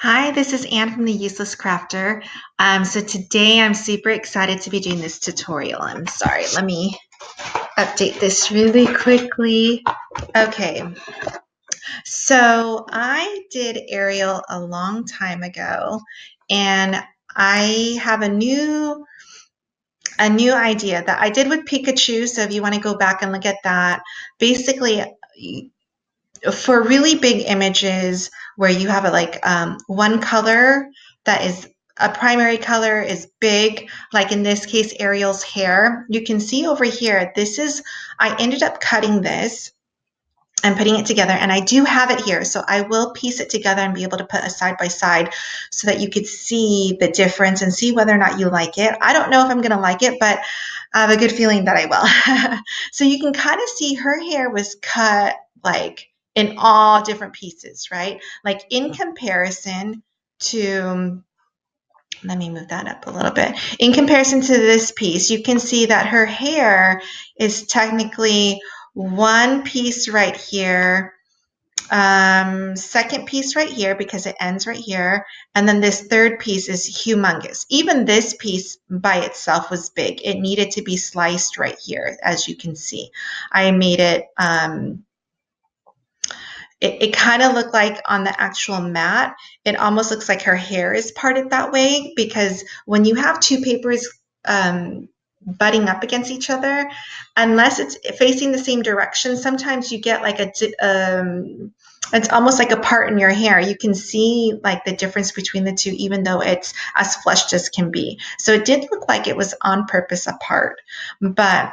Hi, this is Anne from the Useless Crafter. So today I'm super excited to be doing this tutorial. I'm sorry, let me update this really quickly. Okay, so I did Ariel a long time ago, and I have a new idea that I did with Pikachu. So if you want to go back and look at that, basically for really big images where you have one color that is a primary color is big, like in this case Ariel's hair, you can see over here, I ended up cutting this and putting it together, and I do have it here, so I will piece it together and be able to put a side by side so that you could see the difference and see whether or not you like it. I don't know if I'm going to like it, but I have a good feeling that I will. So you can kind of see her hair was cut like in all different pieces, right? Like in comparison to, let me move that up a little bit. In comparison to this piece, you can see that her hair is technically one piece right here, second piece right here because it ends right here, and then this third piece is humongous. Even this piece by itself was big. It needed to be sliced right here, as you can see. I made it it kind of looked like on the actual mat, it almost looks like her hair is parted that way, because when you have two papers butting up against each other, unless it's facing the same direction, sometimes you get like it's almost like a part in your hair. You can see like the difference between the two, even though it's as flushed as can be. So it did look like it was on purpose apart. But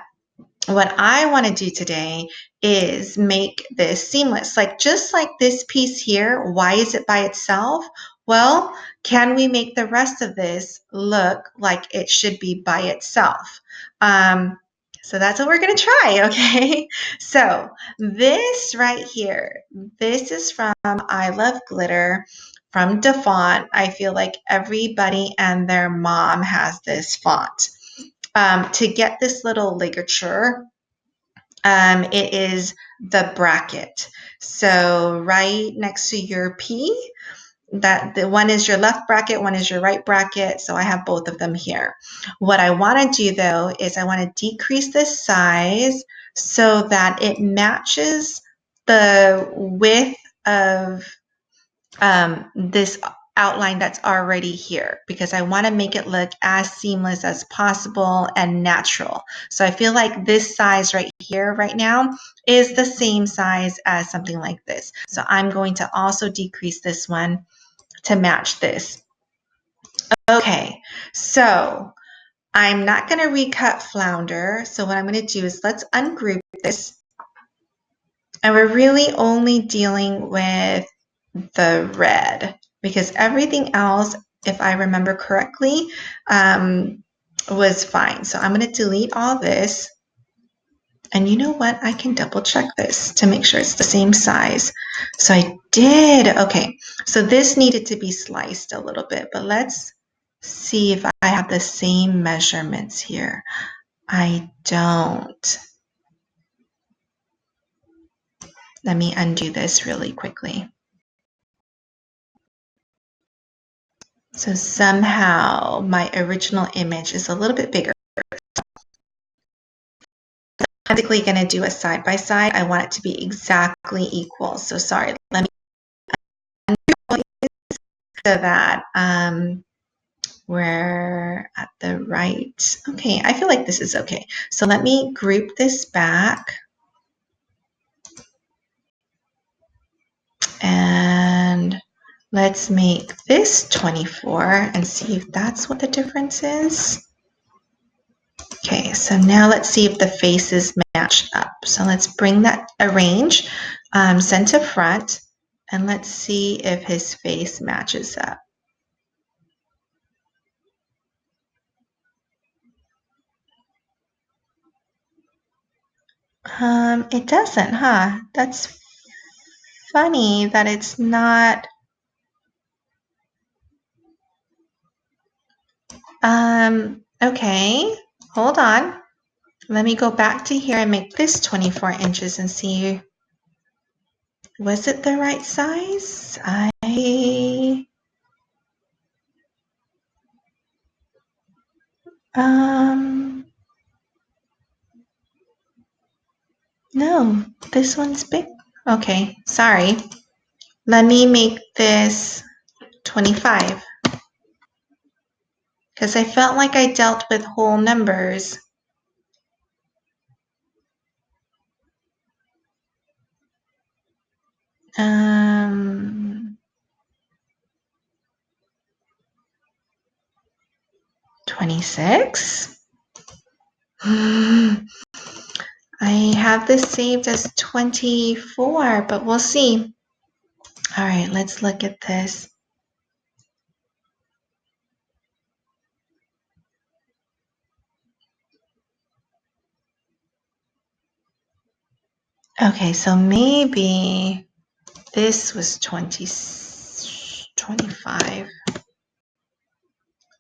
what I want to do today is make this seamless. Like just like this piece here, why is it by itself? Well, can we make the rest of this look like it should be by itself? So that's what we're going to try, okay? So this right here, this is from I Love Glitter from Defont. I feel like everybody and their mom has this font. To get this little ligature, it is the bracket. So right next to your P, that the one is your left bracket, one is your right bracket. So I have both of them here. What I want to do though is I want to decrease this size so that it matches the width of this outline that's already here, because I want to make it look as seamless as possible and natural. So I feel like this size right here right now is the same size as something like this. So I'm going to also decrease this one to match this. Okay, so I'm not going to recut flounder. So what I'm going to do is let's ungroup this. And we're really only dealing with the red, because everything else, if I remember correctly, was fine. So I'm going to delete all this. And you know what? I can double check this to make sure it's the same size. So I did. Okay. So this needed to be sliced a little bit, but let's see if I have the same measurements here. I don't. Let me undo this really quickly. So somehow my original image is a little bit bigger. I'm basically going to do a side by side. I want it to be exactly equal. So sorry, let me undo so that we're at the right. Okay, I feel like this is okay. So let me group this back. And let's make this 24 and see if that's what the difference is. Okay, so now let's see if the faces match up. So let's bring that, arrange, center front, and let's see if his face matches up. It doesn't, huh? That's funny that it's not. Okay, hold on. Let me go back to here and make this 24 inches and see, was it the right size? No, this one's big. Okay, sorry. Let me make this 25 because I felt like I dealt with whole numbers. Um, 26. I have this saved as 24, but we'll see. All right, let's look at this. Okay, so maybe this was 25.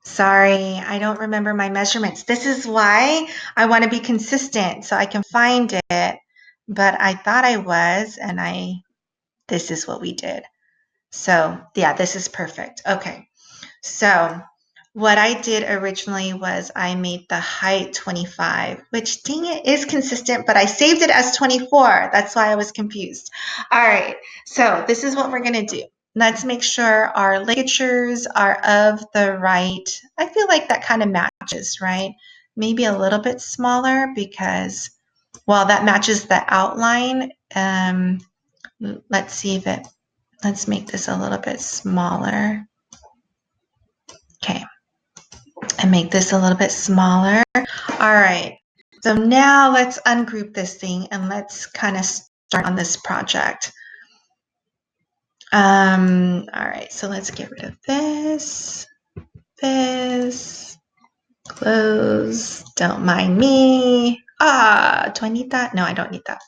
Sorry, I don't remember my measurements. This is why I want to be consistent so I can find it. But I thought I was, and this is what we did. So yeah, this is perfect. Okay. So what I did originally was I made the height 25, which dang it is consistent, but I saved it as 24. That's why I was confused. All right, so this is what we're gonna do. Let's make sure our ligatures are of the right. I feel like that kind of matches, right? Maybe a little bit smaller because, well, that matches the outline. Let's see if it, let's make this a little bit smaller. Okay, and make this a little bit smaller. All right, so now let's ungroup this thing and let's kind of start on this project. All right, so let's get rid of this, close, don't mind me. Do I need that? No, I don't need that.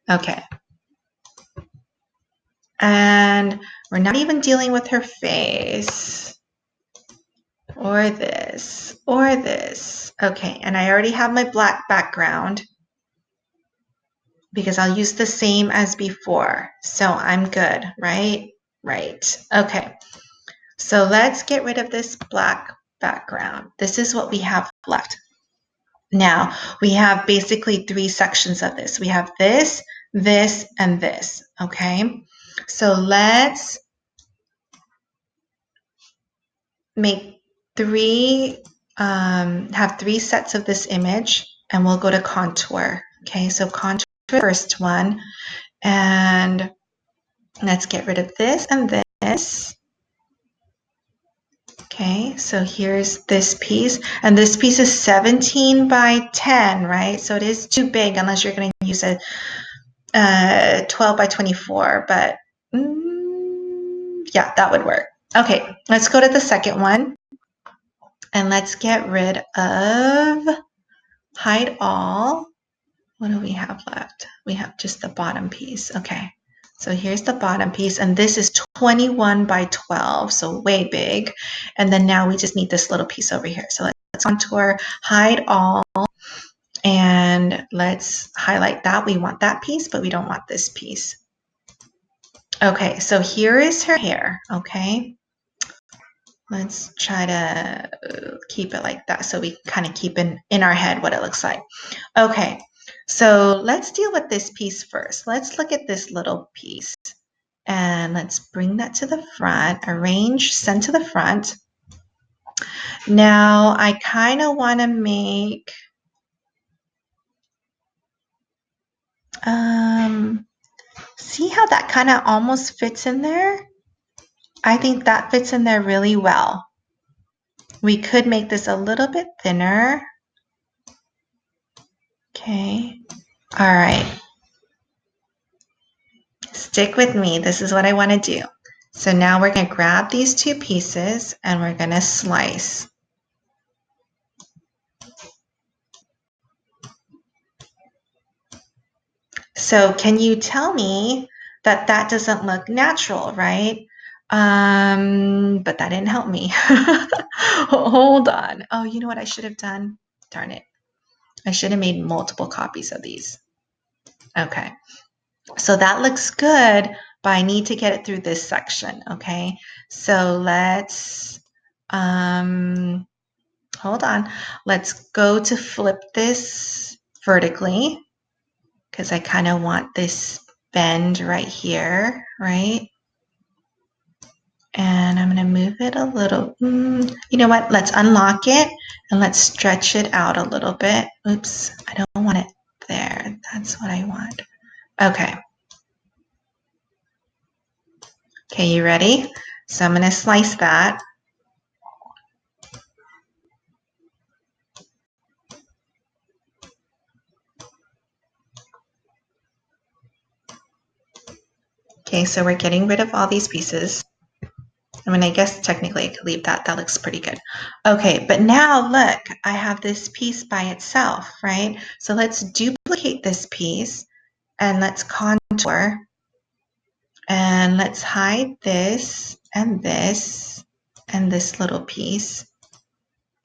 Okay. And we're not even dealing with her face. Or this, or this. Okay, and I already have my black background because I'll use the same as before. So I'm good, right? Right. Okay. So let's get rid of this black background. This is what we have left. Now, we have basically 3 sections of this. We have this, this, and this, okay? So let's make 3, have 3 sets of this image, and we'll go to contour, okay? So contour the first one, and let's get rid of this and this. Okay, so here's this piece, and this piece is 17 by 10, right? So it is too big unless you're going to use a 12 by 24, but yeah, that would work. Okay, let's go to the second one, and let's get rid of hide all. What do we have left? We have just the bottom piece. Okay, so here's the bottom piece, and this is 21 by 12, so way big. And then now we just need this little piece over here. So let's contour, hide all, and let's highlight that. We want that piece, but we don't want this piece. Okay, so here is her hair, okay? Let's try to keep it like that so we kind of keep in our head what it looks like. Okay, so let's deal with this piece first. Let's look at this little piece and let's bring that to the front, arrange, send to the front. Now I kind of want to make, see how that kind of almost fits in there? I think that fits in there really well. We could make this a little bit thinner. Okay, all right. Stick with me. This is what I want to do. So now we're going to grab these 2 pieces and we're going to slice. So can you tell me that that doesn't look natural, right? But that didn't help me. Hold on. Oh, you know what I should have done? Darn it. I should have made multiple copies of these. Okay. So that looks good, but I need to get it through this section, okay? So let's, hold hold on. Let's go to flip this vertically because I kind of want this bend right here, right? And I'm going to move it a little. You know what? Let's unlock it and let's stretch it out a little bit. Oops, I don't want it there. That's what I want. Okay. Okay, you ready? So I'm going to slice that. Okay, so we're getting rid of all these pieces. I mean, I guess technically I could leave that. That looks pretty good. Okay, but now look, I have this piece by itself, right? So let's duplicate this piece and let's contour and let's hide this and this little piece.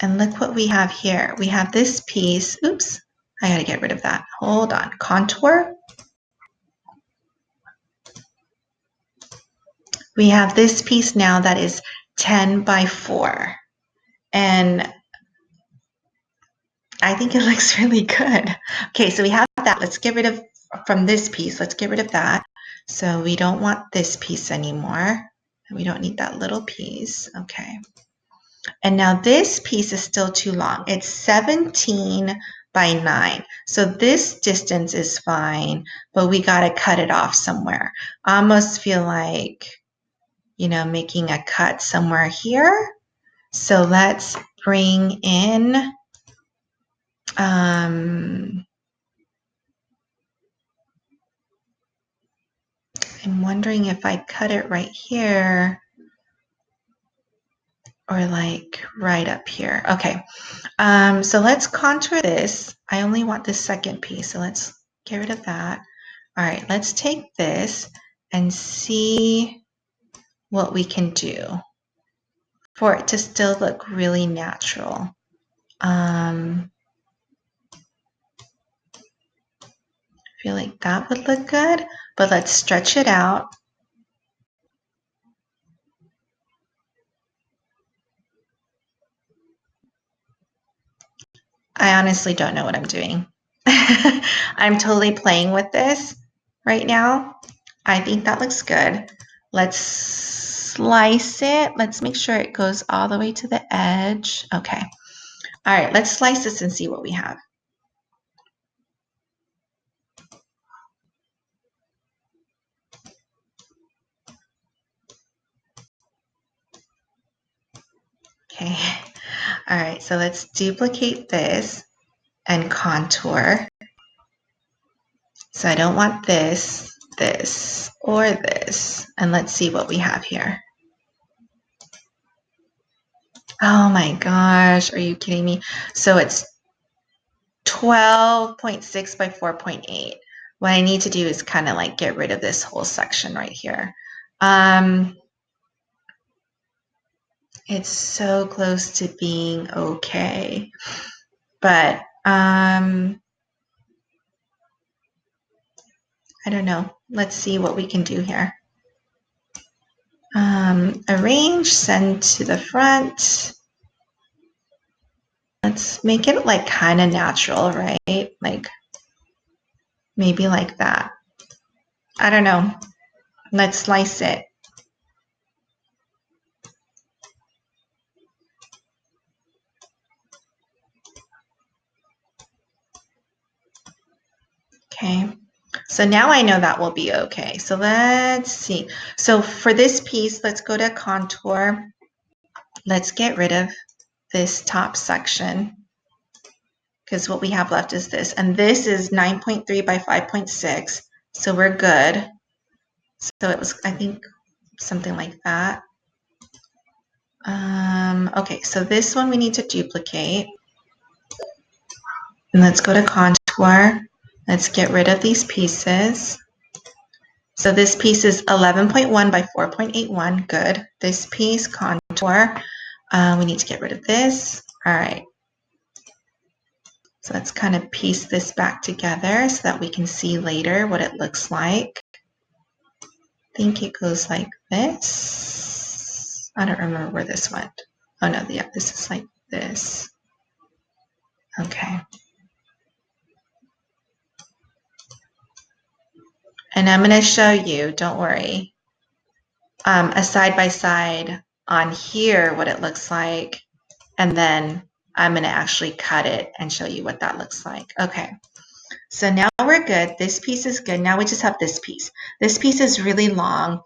And look what we have here. We have this piece. Oops, I gotta get rid of that. Hold on, contour. We have this piece now that is 10 by 4. And I think it looks really good. Okay, so we have that. Let's get rid of, from this piece, let's get rid of that. So we don't want this piece anymore. We don't need that little piece. Okay. And now this piece is still too long. It's 17 by 9. So this distance is fine, but we got to cut it off somewhere. I almost feel like, you know, making a cut somewhere here. So let's bring in, I'm wondering if I cut it right here or like right up here. Okay, so let's contour this. I only want this second piece, so let's get rid of that. All right, let's take this and see what we can do for it to still look really natural. I feel like that would look good, but let's stretch it out. I honestly don't know what I'm doing. I'm totally playing with this right now. I think that looks good. Let's slice it. Let's make sure it goes all the way to the edge. Okay. All right, let's slice this and see what we have. Okay. All right, so let's duplicate this and contour. So I don't want this, this, or this. And let's see what we have here. Oh my gosh, are you kidding me? So it's 12.6 by 4.8. What I need to do is kind of like get rid of this whole section right here. It's so close to being okay, but I don't know. Let's see what we can do here. Arrange, send to the front. Let's make it like kind of natural, right? Like maybe like that. I don't know. Let's slice it. Okay. So now I know that will be okay. So let's see. So for this piece, let's go to contour. Let's get rid of this top section because what we have left is this. And this is 9.3 by 5.6. So we're good. So it was, I think, something like that. Okay, so this one we need to duplicate. And let's go to contour. Let's get rid of these pieces. So this piece is 11.1 by 4.81. Good. This piece, contour. We need to get rid of this. All right. So let's kind of piece this back together so that we can see later what it looks like. I think it goes like this. I don't remember where this went. Oh no, yeah, this is like this. Okay. And I'm going to show you, don't worry, a side-by-side on here, what it looks like. And then I'm going to actually cut it and show you what that looks like. Okay. So now we're good. This piece is good. Now we just have this piece. This piece is really long.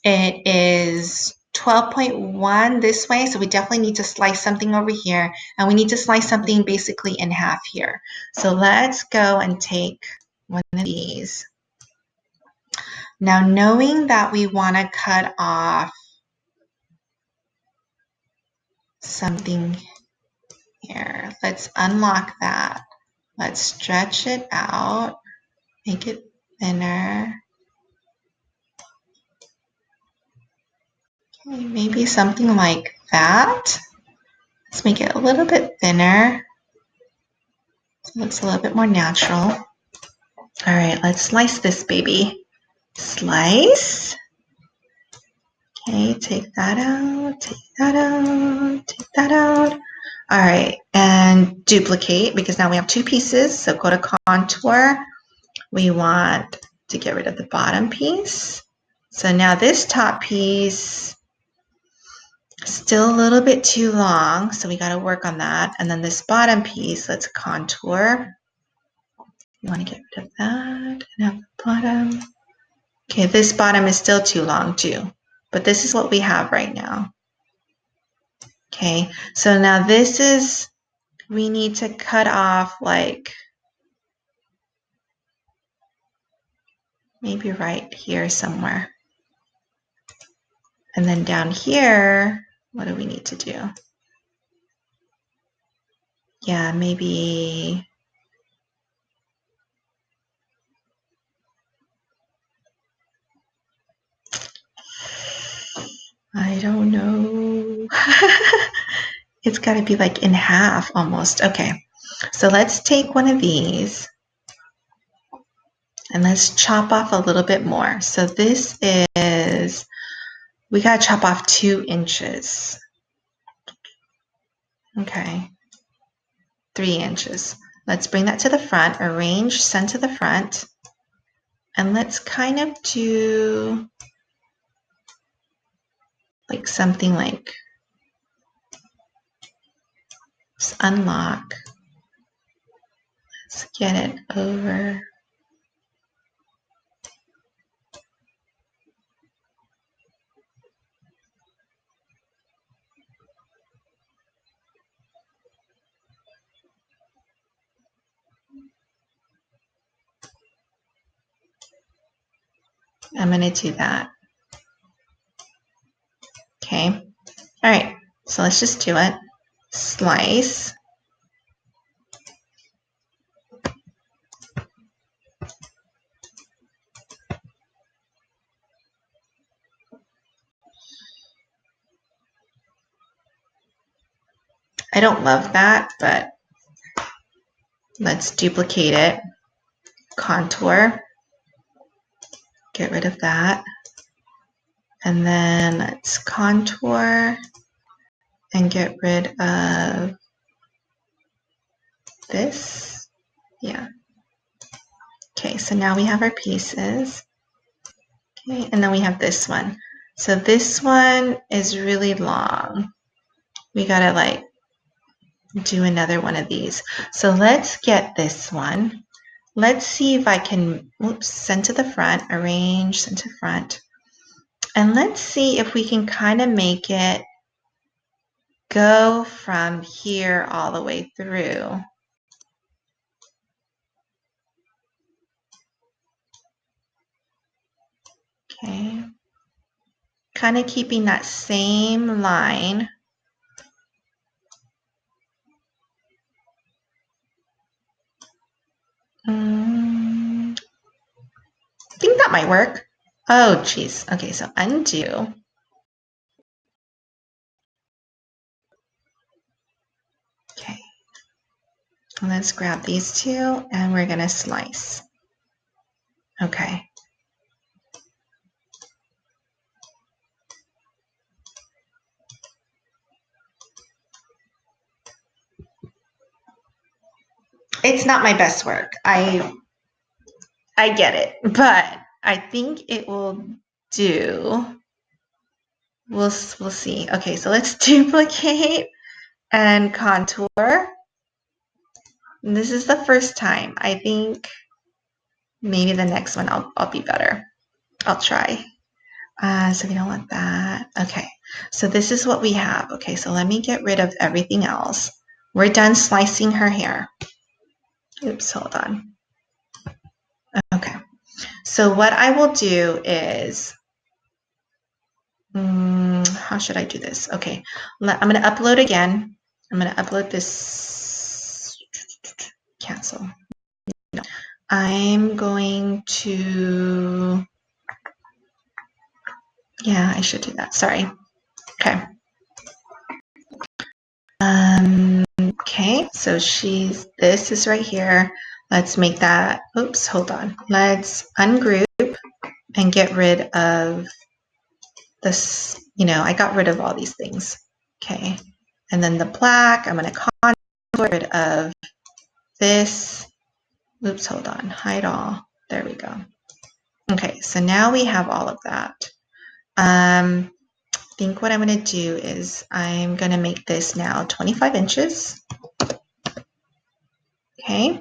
It is 12.1 this way, so we definitely need to slice something over here, and we need to slice something basically in half here. So let's go and take one of these. Now, knowing that we want to cut off something here, let's unlock that. Let's stretch it out, make it thinner. Okay, maybe something like that. Let's make it a little bit thinner. So it looks a little bit more natural. All right, let's slice this baby. Slice. Okay, take that out, take that out, take that out. All right, and duplicate because now we have two pieces. So go to contour. We want to get rid of the bottom piece. So now this top piece still a little bit too long, so we got to work on that. And then this bottom piece, let's contour. You want to get rid of that and have the bottom. Okay, this bottom is still too long too, but this is what we have right now. Okay, so now this is, we need to cut off like maybe right here somewhere. And then down here, what do we need to do? Yeah, maybe I don't know. It's got to be like in half almost. Okay, so let's take one of these and let's chop off a little bit more. So this is, we got to chop off 2 inches. Okay, 3 inches. Let's bring that to the front, arrange, send to the front, and let's kind of do like something like, let's unlock. Let's get it over. I'm going to do that. Okay. All right. So let's just do it. Slice. I don't love that, but let's duplicate it. Contour. Get rid of that. And then let's contour and get rid of this. Yeah. Okay, so now we have our pieces. Okay, and then we have this one. So this one is really long. We gotta like do another one of these. So let's get this one. Let's see if I can, oops, send to the front, arrange, send to front. And let's see if we can kind of make it go from here all the way through. Okay. Kind of keeping that same line. I think that might work. Oh, geez. Okay, so undo. Okay. Let's grab these two and we're going to slice. Okay. It's not my best work. I get it, but I think it will do. We'll see. Okay, so let's duplicate and contour. And this is the first time. I think maybe the next one I'll be better. I'll try. So we don't want that. Okay, so this is what we have. Okay, so let me get rid of everything else. We're done slicing her hair. Oops, hold on. Okay, so what I will do is, how should I do this? Okay, I'm going to upload again. I'm going to upload this. Cancel. No. I'm going to, yeah, I should do that. Sorry. Okay. Okay, so this is right here. Let's make that, oops, hold on. Let's ungroup and get rid of this, I got rid of all these things. Okay, and then the black, I'm going to contour rid of this. Oops, hold on, hide all. There we go. Okay, so now we have all of that. I think what I'm going to do is I'm going to make this now 25 inches. Okay.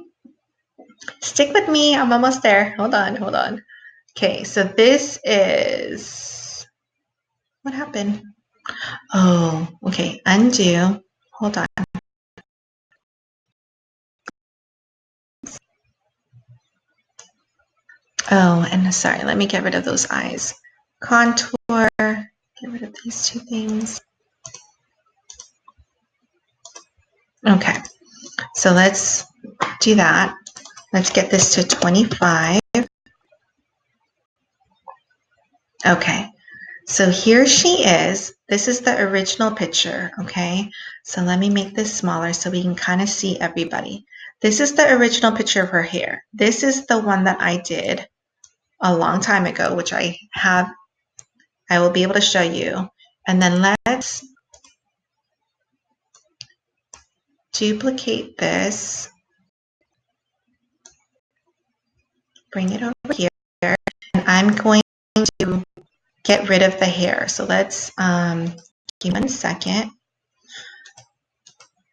Stick with me. I'm almost there. Hold on. Okay, so this is, what happened? Oh, okay, undo. Hold on. Oh, and sorry, let me get rid of those eyes. Contour, get rid of these two things. Okay, so let's do that. Let's get this to 25. Okay, so here she is. This is the original picture, okay? So let me make this smaller so we can kind of see everybody. This is the original picture of her hair. This is the one that I did a long time ago, which I will be able to show you. And then let's duplicate this, bring it over here, and I'm going to get rid of the hair. So let's, give me 1 second.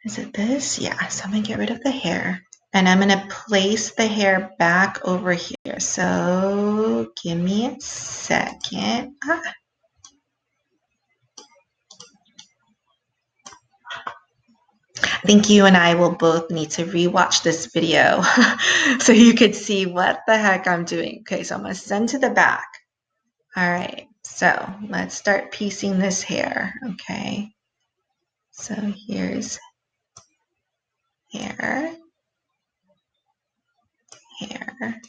Is it this? Yeah, so I'm gonna get rid of the hair. And I'm gonna place the hair back over here. So give me a second. I think you and I will both need to rewatch this video so you could see what the heck I'm doing. Okay, so I'm gonna send to the back. All right, so let's start piecing this hair, okay? So here's hair, hair.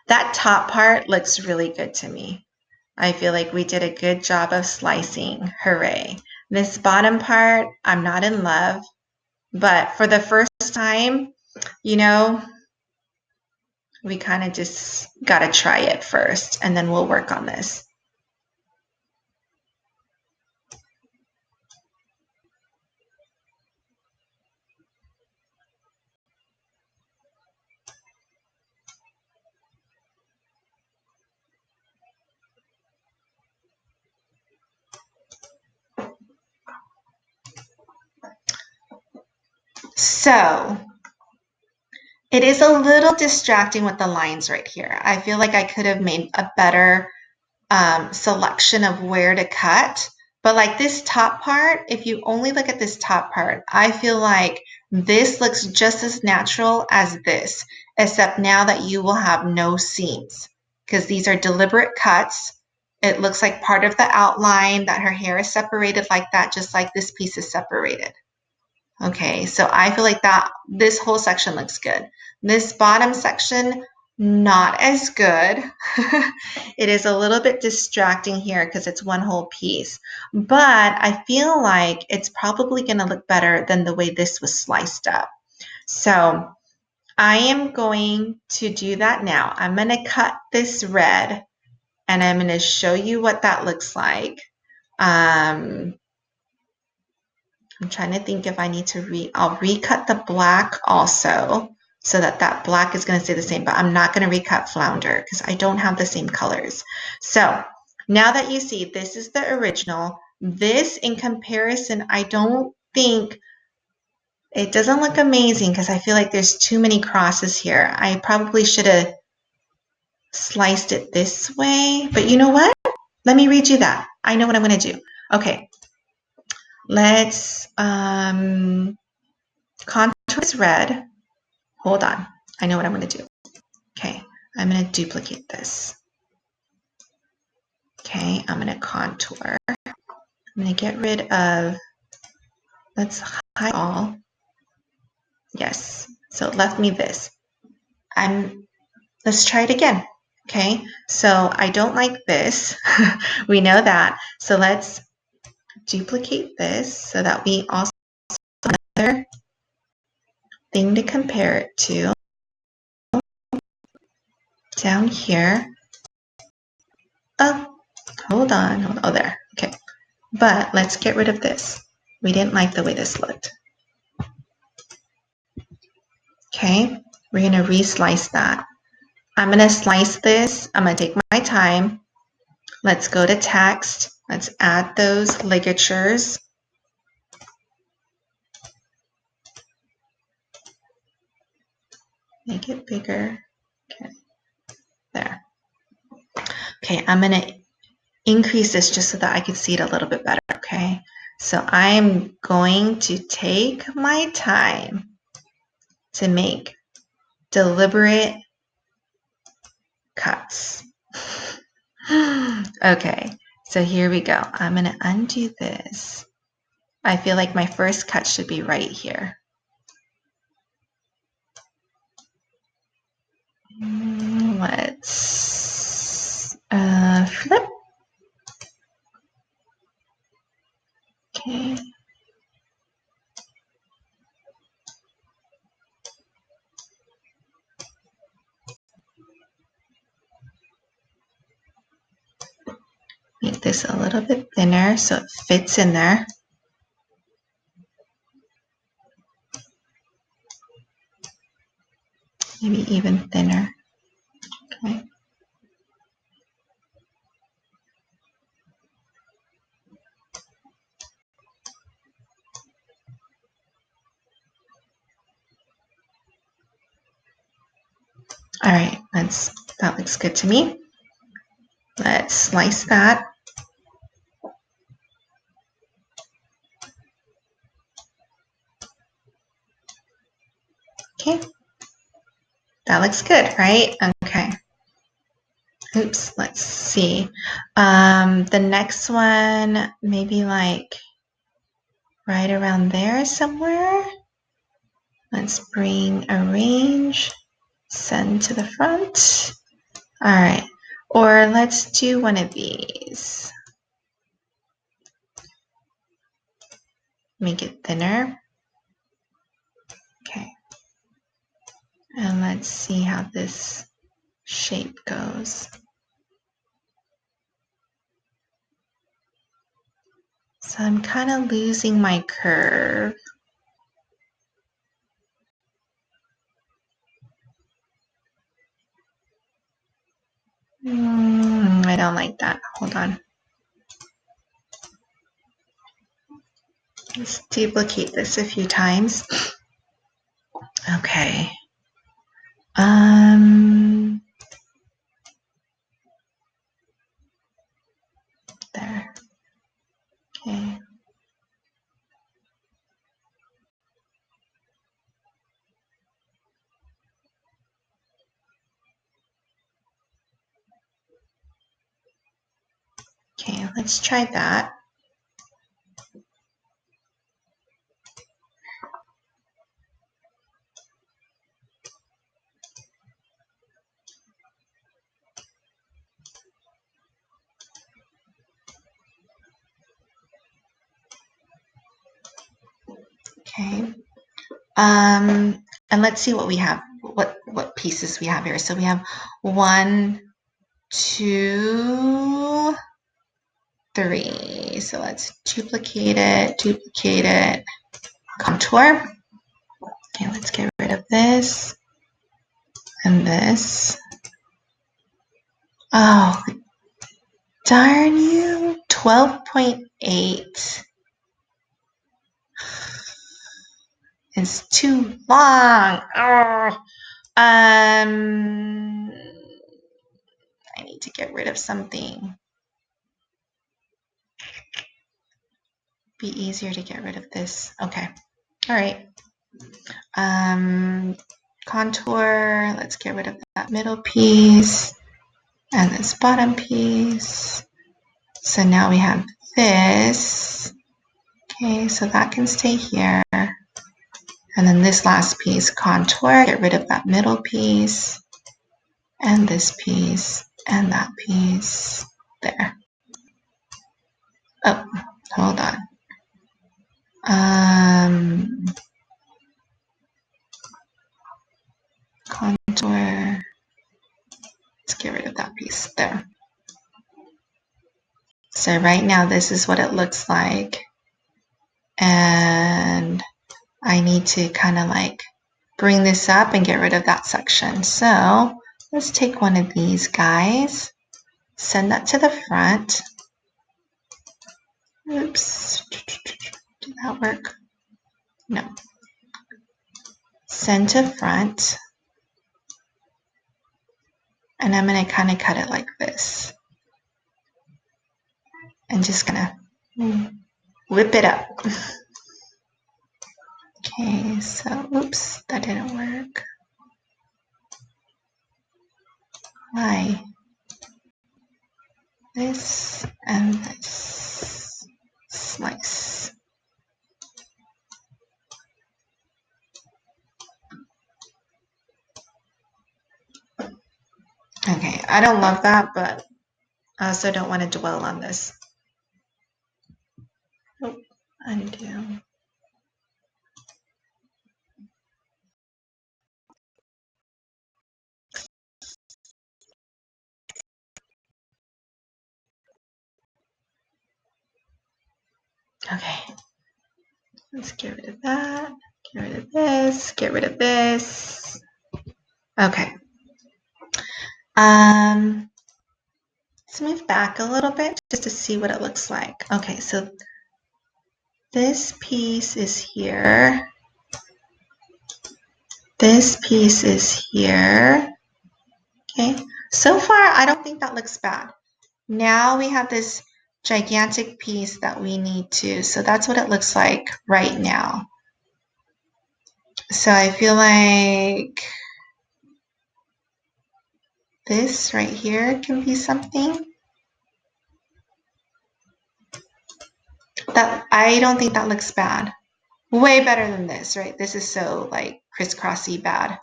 That top part looks really good to me. I feel like we did a good job of slicing. Hooray. This bottom part, I'm not in love, but for the first time, we kind of just got to try it first, and then we'll work on this. So it is a little distracting with the lines right here. I feel like I could have made a better selection of where to cut. But like this top part, if you only look at this top part, I feel like this looks just as natural as this, except now that you will have no seams because these are deliberate cuts. It looks like part of the outline that her hair is separated like that, just like this piece is separated. Okay, so I feel like that this whole section looks good. This bottom section, not as good. It is a little bit distracting here because it's one whole piece, but I feel like it's probably going to look better than the way this was sliced up. So I am going to do that now. I'm going to cut this red and I'm going to show you what that looks like. I'm trying to think if I need to I'll recut the black also so that that black is going to stay the same, but I'm not going to recut Flounder because I don't have the same colors. So now that you see, this is the original. This in comparison, I don't think, it doesn't look amazing because I feel like there's too many crosses here. I probably should have sliced it this way, but you know what? Let me read you that. I know what I'm going to do. Okay, let's contour this red. Hold on. I know what I'm going to do. Okay, I'm going to duplicate this. Okay, I'm going to contour. I'm going to get rid of, let's hide all. Yes, so it left me this. Let's try it again. Okay, so I don't like this. We know that. So let's duplicate this so that we also have another thing to compare it to. Down here. Oh, hold on. Oh, there. Okay. But let's get rid of this. We didn't like the way this looked. Okay. We're going to re-slice that. I'm going to slice this. I'm going to take my time. Let's go to text. Let's add those ligatures. Make it bigger. Okay. There. Okay. I'm going to increase this just so that I can see it a little bit better. Okay. So I'm going to take my time to make deliberate cuts. Okay, so here we go. I'm going to undo this. I feel like my first cut should be right here. Let's flip. Okay. Make this a little bit thinner so it fits in there. Maybe even thinner. Okay. All right, that looks good to me. Let's slice that. Okay, that looks good, right? Okay. Oops, let's see. The next one, maybe like right around there somewhere. Let's bring arrange, send to the front. All right, or let's do one of these. Make it thinner. Okay. And let's see how this shape goes. So I'm kind of losing my curve. I don't like that. Hold on. Let's duplicate this a few times. Okay. There. Okay. Okay, let's try that. Okay. And let's see what we have, what pieces we have here. So we have 1, 2, 3. So let's duplicate it, contour. Okay, let's get rid of this and this. Oh, darn you. 12.8 is too long. Oh. I need to get rid of something. Be easier to get rid of this. Okay. All right. Contour. Let's get rid of that middle piece and this bottom piece. So now we have this. Okay, so that can stay here. And then this last piece, contour. Get rid of that middle piece and this piece and that piece. There. Oh, hold on. Contour. Let's get rid of that piece there. So right now this is what it looks like. And I need to kind of like bring this up and get rid of that section. So let's take one of these guys, send that to the front. Oops, did that work? No. Send to front. And I'm going to kind of cut it like this. And just kind of whip it up. Okay, so, oops, that didn't work. Why? This and this. Slice. Okay, I don't love that, but I also don't want to dwell on this. Oh, undo. Okay, let's get rid of that. Get rid of this. Get rid of this. Okay. Let's move back a little bit just to see what it looks like. Okay, so this piece is here. This piece is here. Okay, so far I don't think that looks bad. Now we have this gigantic piece that we need to, so that's what it looks like right now. So I feel like this right here can be something. That I don't think that looks bad. Way better than this, right? This is so like crisscrossy bad.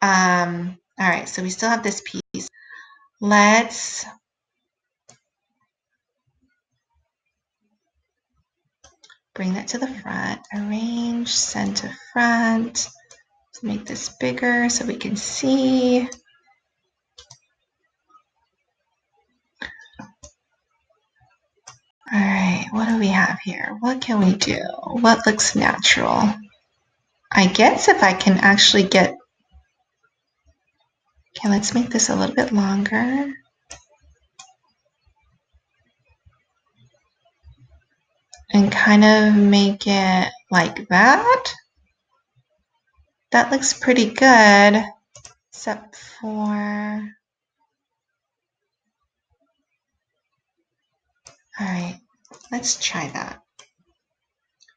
All right, so we still have this piece. Let's bring that to the front. Arrange, send to front. Let's make this bigger so we can see. All right, what do we have here? What can we do? What looks natural? I guess if I can actually get... Okay, let's make this a little bit longer. And kind of make it like that. That looks pretty good, except for... All right, let's try that.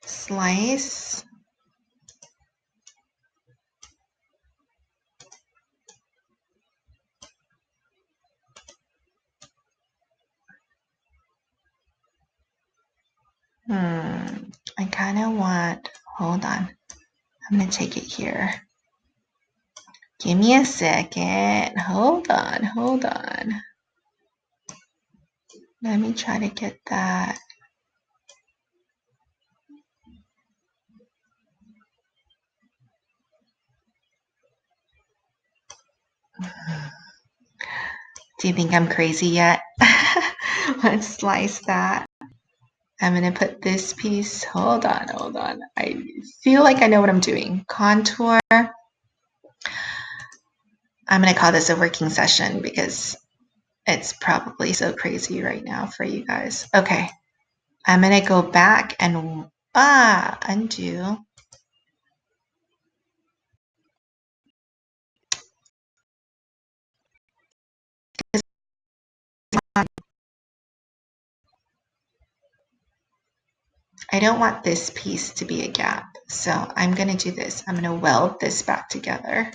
Slice. I kind of want, hold on. I'm going to take it here. Give me a second. Hold on. Let me try to get that. Do you think I'm crazy yet? Let's slice that. I'm going to put this piece. Hold on. I feel like I know what I'm doing. Contour. I'm going to call this a working session because it's probably so crazy right now for you guys. Okay. I'm going to go back and undo. I don't want this piece to be a gap. So I'm going to do this. I'm going to weld this back together.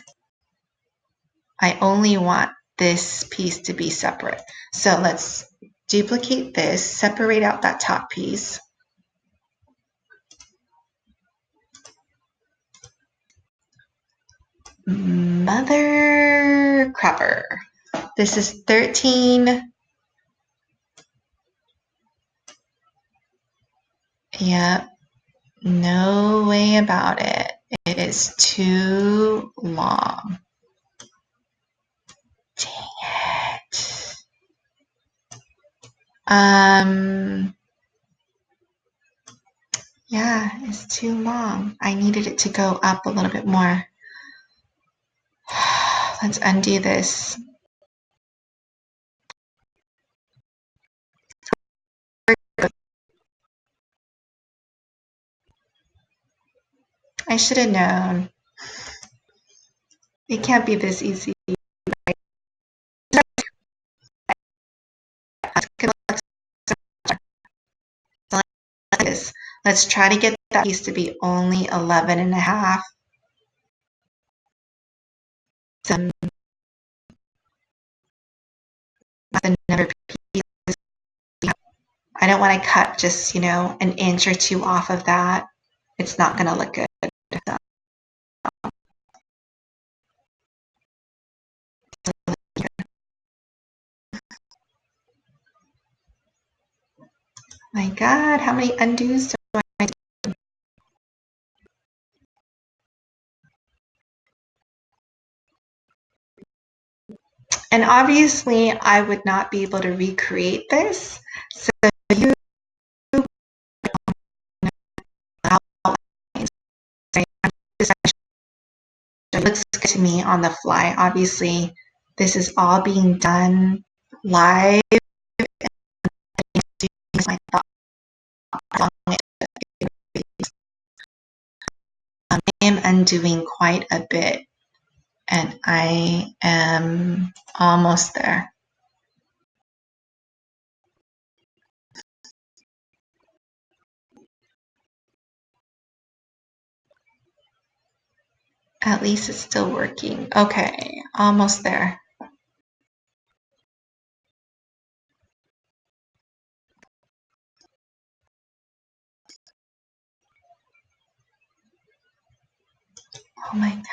I only want this piece to be separate. So let's duplicate this, separate out that top piece. Mother crapper. This is 13. Yep. No way about it. It is too long. Dang it. Yeah, it's too long. I needed it to go up a little bit more. Let's undo this. I should have known. It can't be this easy. Let's try to get that piece to be only 11 and a half. Another piece. I don't want to cut just, an inch or two off of that. It's not going to look good. My God, how many undos do I do? And obviously, I would not be able to recreate this. So you it looks good to me on the fly. Obviously, this is all being done live. I am undoing quite a bit, and I am almost there. At least it's still working. Okay, almost there. Oh my God.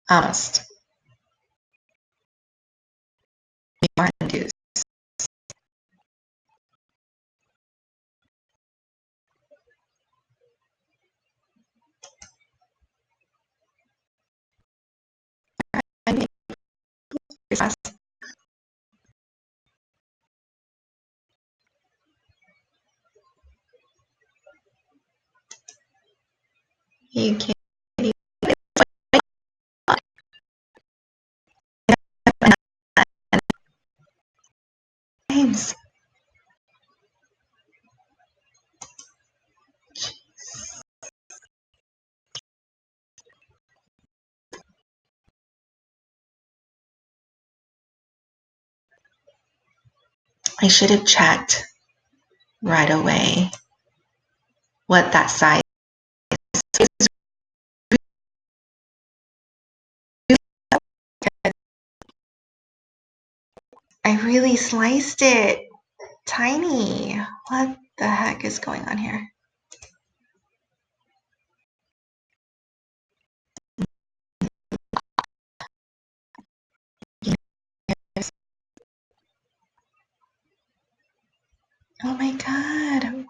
Almost. More undos. You can't. Times. I should have checked right away what that size is. I really sliced it tiny. What the heck is going on here? Oh my God.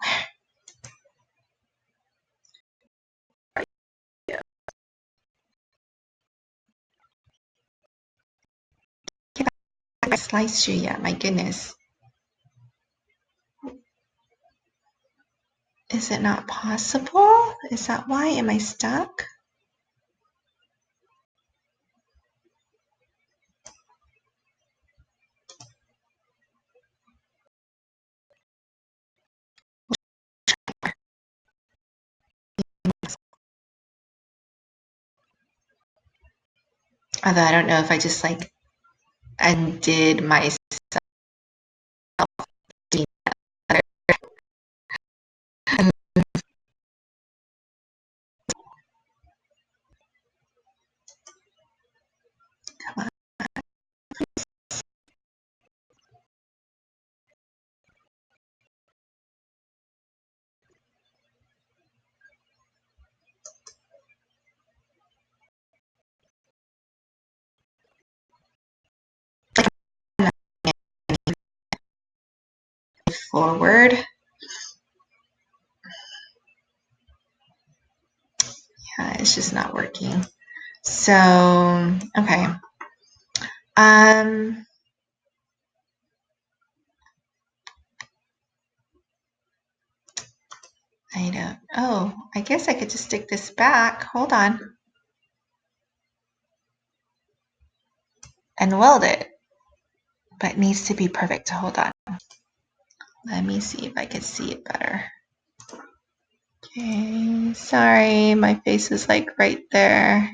sliced you yet. My goodness. Is it not possible? Is that why? Am I stuck? Although I don't know if I just like undid myself doing that. Come on. Forward. Yeah, it's just not working. So, okay. I don't, oh, I guess I could just stick this back. Hold on. And weld it. But it needs to be perfect. Hold on. Let me see if I can see it better. Okay, sorry, my face is like right there.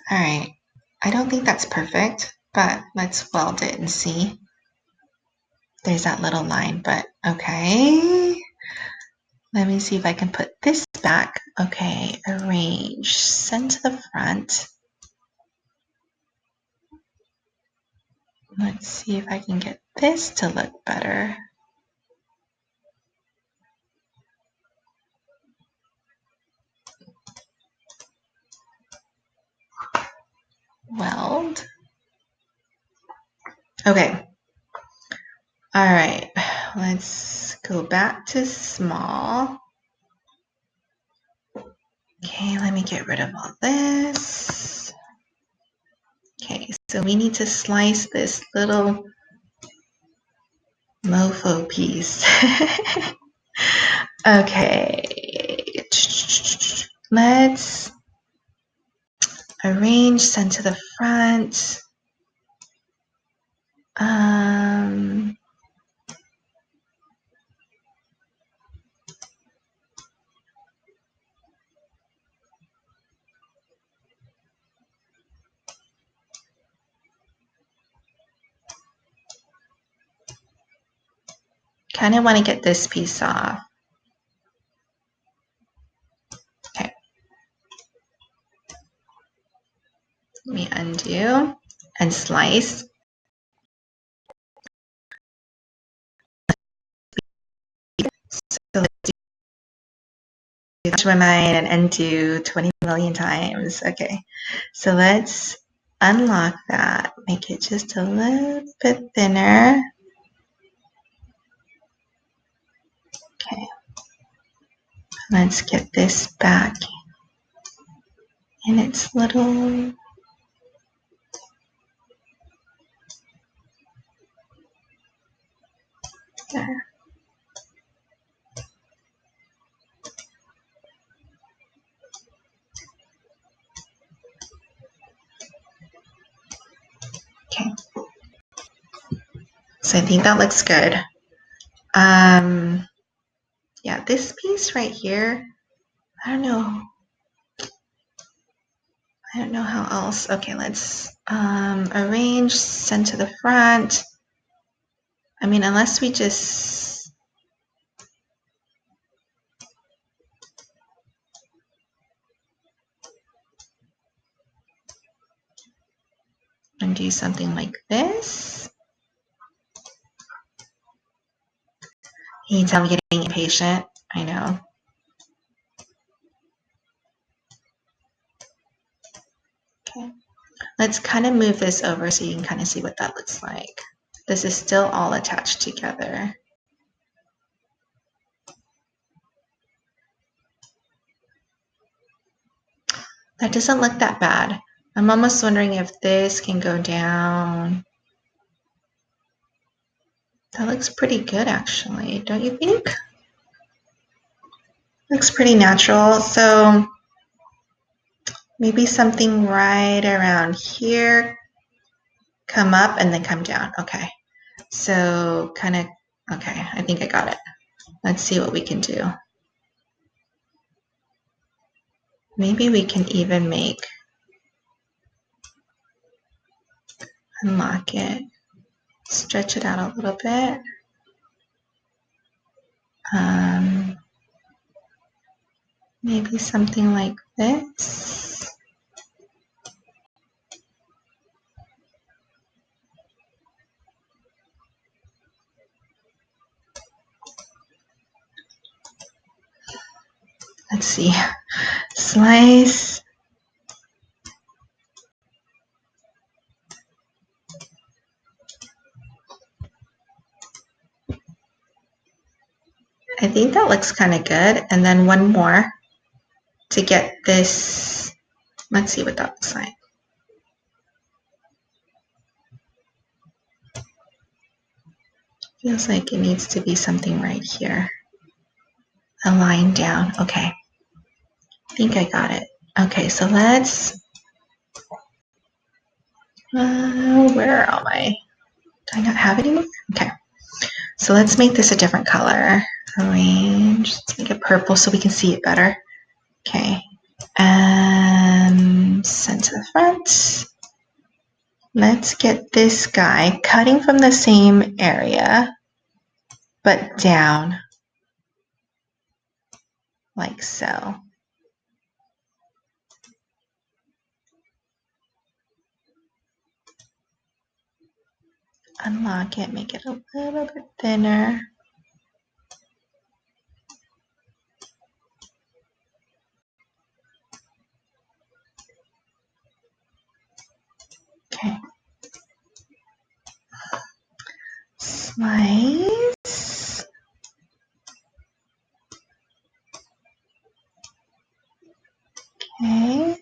All right, I don't think that's perfect, but let's weld it and see. There's that little line, but okay. Let me see if I can put this back. Okay, arrange, send to the front. Let's see if I can get this to look better. Weld. Okay. All right, let's go back to small. Okay, let me get rid of all this. Okay, so we need to slice this little mofo piece. Okay, let's arrange, send to the front. Kind of want to get this piece off. Okay. Let me undo and slice. So let's do my mind and undo 20 million times. Okay, so let's unlock that, make it just a little bit thinner. Okay, let's get this back in its little there. Okay, so I think that looks good. Yeah, this piece right here, I don't know how else. Okay, let's arrange, send to the front. I mean, unless we just do something like this. You can tell I'm getting impatient. I know. Okay. Let's kind of move this over so you can kind of see what that looks like. This is still all attached together. That doesn't look that bad. I'm almost wondering if this can go down. That looks pretty good, actually, don't you think? Looks pretty natural. So maybe something right around here, come up and then come down. Okay. So kind of, okay, I think I got it. Let's see what we can do. Maybe we can even unlock it, stretch it out a little bit. Maybe something like this. Let's see, slice. I think that looks kind of good. And then one more to get this. Let's see what that looks like. Feels like it needs to be something right here. A line down. Okay. I think I got it. Okay, so let's. Where are my? Do I not have it anymore? Okay. So let's make this a different color. Arrange. Let's make it purple so we can see it better. Okay. And send to the front. Let's get this guy cutting from the same area, but down, like so. Unlock it, make it a little bit thinner. Okay. Slice. Okay.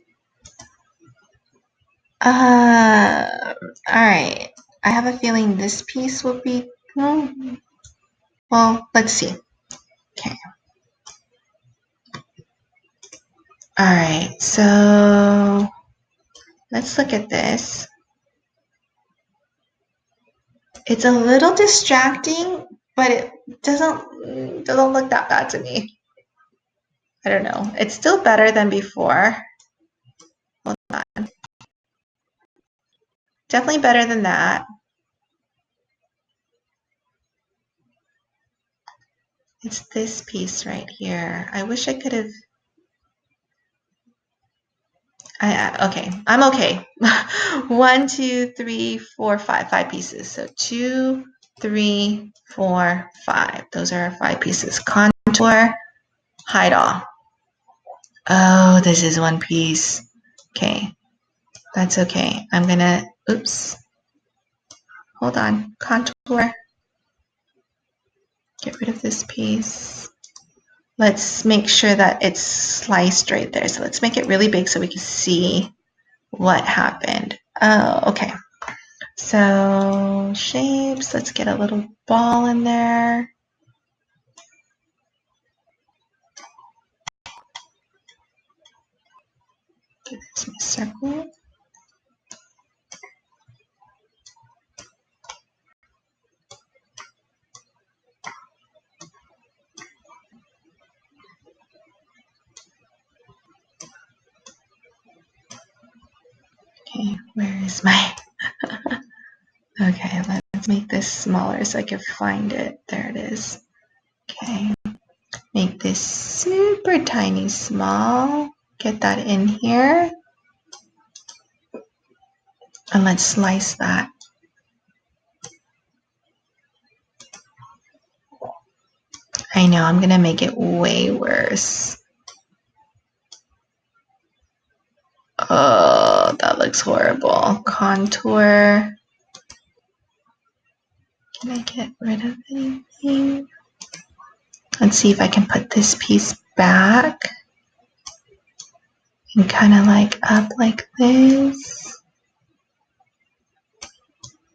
All right. I have a feeling this piece will be, well, let's see. Okay. All right, so let's look at this. It's a little distracting, but it doesn't look that bad to me. I don't know. It's still better than before. Hold on. Definitely better than that. It's this piece right here. I wish I could have. Okay, I'm okay. 1, 2, 3, 4, 5. 5 pieces. So 2, 3, 4, 5. Those are our 5 pieces. Contour, hide all. Oh, this is one piece. Okay, that's okay. I'm gonna, oops. Hold on. Contour. Get rid of this piece. Let's make sure that it's sliced right there. So let's make it really big so we can see what happened. Oh, okay. So shapes, let's get a little ball in there. Give this a circle. Okay, where is my, okay, let's make this smaller so I can find it. There it is. Okay, make this super tiny small. Get that in here. And let's slice that. I know, I'm gonna make it way worse. Oh, that looks horrible. Contour. Can I get rid of anything? Let's see if I can put this piece back. and kind of like up like this.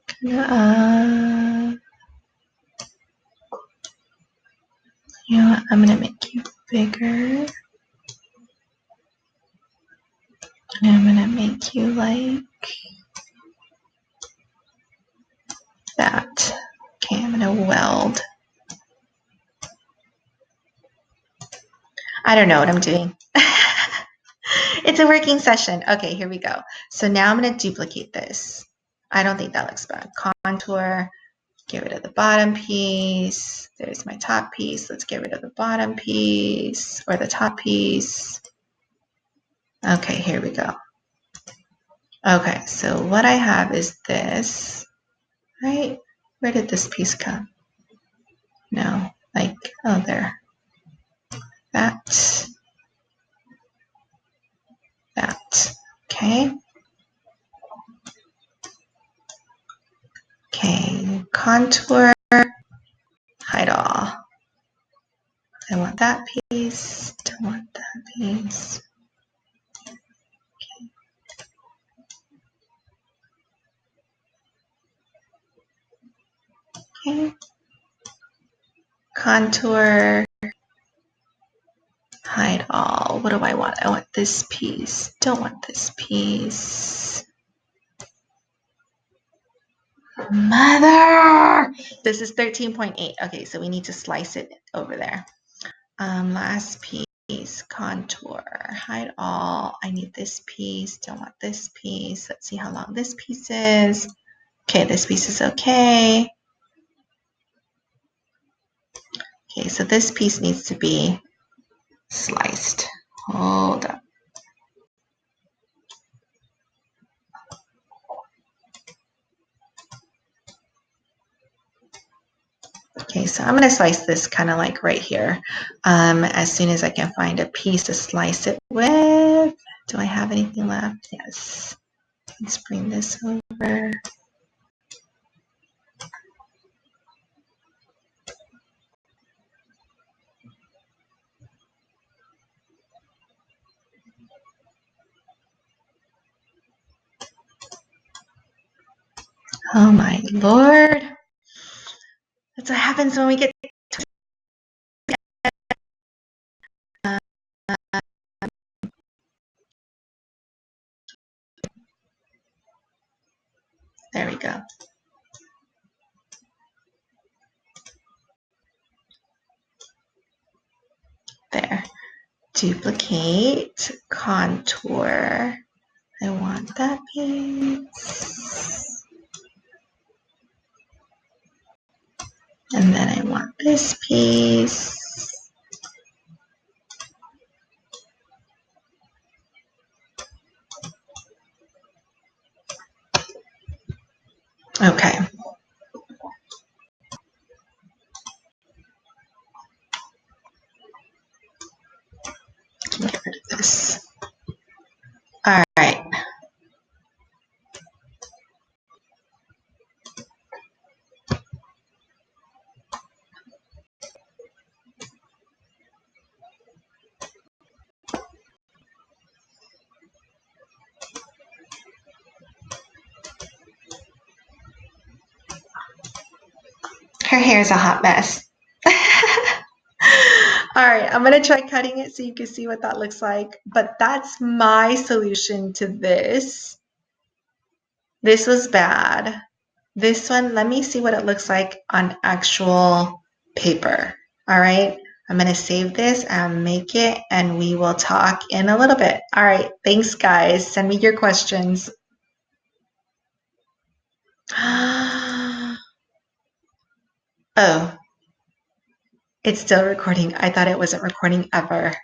Kind of up. You know what? I'm going to make you bigger. And I'm going to make you like that. Okay, I'm going to weld. I don't know what I'm doing. It's a working session. Okay, here we go. So now I'm going to duplicate this. I don't think that looks bad. Contour, get rid of the bottom piece. There's my top piece. Let's get rid of the bottom piece or the top piece. Okay, here we go. Okay, so what I have is this, right? Where did this piece come? No, like, oh, there. That. Okay. Okay, contour, hide all. I want that piece, don't want that piece. Okay. Contour, hide all. What do I want? I want this piece. Don't want this piece. Mother! This is 13.8. Okay, so we need to slice it over there. Last piece, contour, hide all. I need this piece. Don't want this piece. Let's see how long this piece is. Okay, this piece is okay. Okay, so this piece needs to be sliced. Hold up. Okay, so I'm going to slice this kind of like right here. As soon as I can find a piece to slice it with. Do I have anything left? Yes. Let's bring this over. Oh my Lord. That's what happens when we get there we go. There. Duplicate, contour. I want that piece. And then I want this piece. Okay. Get rid of this. All right. Her hair is a hot mess. All right, I'm going to try cutting it so you can see what that looks like. But that's my solution to this. This was bad. This one, let me see what it looks like on actual paper. All right, I'm going to save this and make it, and we will talk in a little bit. All right, thanks, guys. Send me your questions. Oh, it's still recording. I thought it wasn't recording ever.